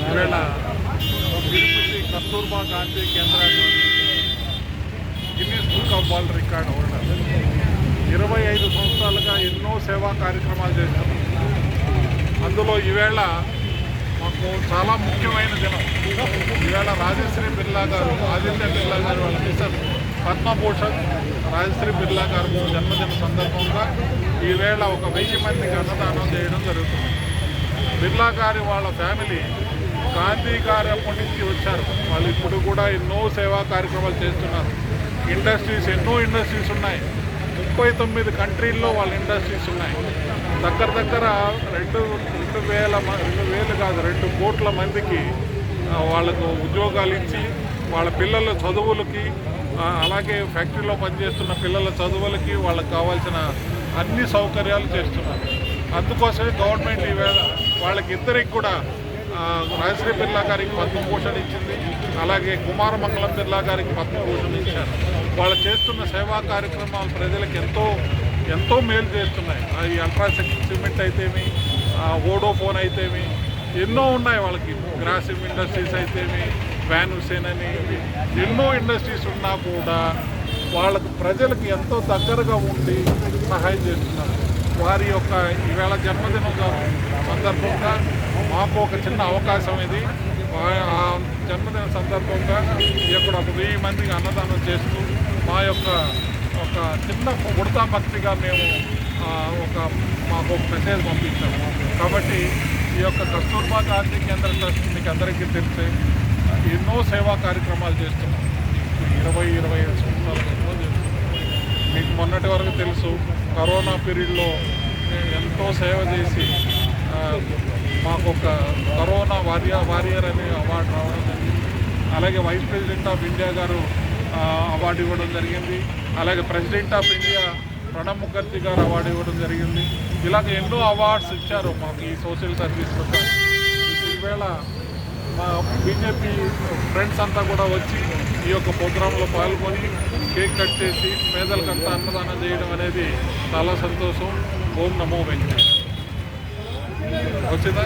ఈవేళ తిరుపతి కస్తూర్బా గాంధీ కేంద్రాన్ని Guinness book of world record holder 25 సంవత్సరాలుగా ఎన్నో సేవా కార్యక్రమాలు చేస్తున్నాం. అందులో ఈవేళ మాకు చాలా ముఖ్యమైన దినం. ఈవేళ రాజశ్రీ బిర్లా గారు, ఆదిత్య బిర్లా గారు వాళ్ళ మిస్సెస్ పద్మభూషణ్ రాజశ్రీ బిర్లా గారు జన్మదిన సందర్భంగా ఈవేళ ఒక 1000 మందికి అన్నదానం చేయడం జరుగుతుంది. బిర్లా గారి వాళ్ళ ఫ్యామిలీ గాంధీ గారు అప్పటి నుంచి వచ్చారు. వాళ్ళు ఇప్పుడు కూడా ఎన్నో సేవా కార్యక్రమాలు చేస్తున్నారు. ఎన్నో ఇండస్ట్రీస్ ఉన్నాయి. 39 కంట్రీల్లో వాళ్ళ ఇండస్ట్రీస్ ఉన్నాయి. దగ్గర 2 కోట్ల మందికి వాళ్ళకు ఉద్యోగాలు ఇచ్చి వాళ్ళ పిల్లల చదువులకి, అలాగే ఫ్యాక్టరీలో పనిచేస్తున్న పిల్లల చదువులకి వాళ్ళకి కావాల్సిన అన్ని సౌకర్యాలు చేస్తున్నారు. అందుకోసమే గవర్నమెంట్ ఈవేళ వాళ్ళకిద్దరికి కూడా రాజశ్రీ బిర్లా గారికి పద్మభూషణ్ ఇచ్చింది, అలాగే కుమారమంగళం బిర్లా గారికి పద్మభూషణ్ ఇచ్చారు. వాళ్ళు చేస్తున్న సేవా కార్యక్రమాలు ప్రజలకు ఎంతో మేలు చేస్తున్నాయి. ఈ అల్ట్రాసెక్ సిమెంట్ అయితేమి, వోడోఫోన్ అయితేమి, ఎన్నో ఉన్నాయి. వాళ్ళకి గ్రాసిమ్ ఇండస్ట్రీస్ అయితేమి, వ్యాన్ హుసేన్ అని ఎన్నో ఇండస్ట్రీస్ ఉన్నా కూడా వాళ్ళకు ప్రజలకు ఎంతో దగ్గరగా ఉండి సహాయం చేస్తున్నారు. వారి యొక్క ఈవేళ జన్మదినం సందర్భంగా మాకు ఒక చిన్న అవకాశం ఇది. ఆ జన్మదిన సందర్భంగా ఇక్కడ ఒక 1000 మందికి అన్నదానం చేస్తూ మా యొక్క ఒక చిన్న ఉడతా భక్తిగా మేము మాకు ఒక మెసేజ్ పంపించాము. కాబట్టి ఈ యొక్క కస్తూర్బా గాంధీ కేంద్ర ట్రస్ట్ మీకు అందరికీ తెలిసే ఎన్నో సేవా కార్యక్రమాలు చేస్తున్నాం. 25 సంవత్సరాలు ఎన్నో చేస్తున్నాం. మీకు మొన్నటి వరకు తెలుసు, కరోనా పీరియడ్లో ఎంతో సేవ చేసి మాకు ఒక కరోనా వారియర్ అనే అవార్డు రావడం జరిగింది. అలాగే వైస్ ప్రెసిడెంట్ ఆఫ్ ఇండియా గారు అవార్డు ఇవ్వడం జరిగింది. అలాగే president of India Pranab Mukherjee గారు అవార్డు ఇవ్వడం జరిగింది. ఇలాగ ఎన్నో అవార్డ్స్ ఇచ్చారు మాకు ఈ సోషల్ సర్వీస్లో. ఈవేళ మా బీజేపీ ఫ్రెండ్స్ అంతా కూడా వచ్చి ఈ యొక్క ప్రోగ్రాంలో పాల్గొని కేక్ కట్ చేసి పేదలకంతా అన్నదానం చేయడం అనేది చాలా సంతోషం. ఓం నమో వెంకటేశ్వర. వచ్చిందా?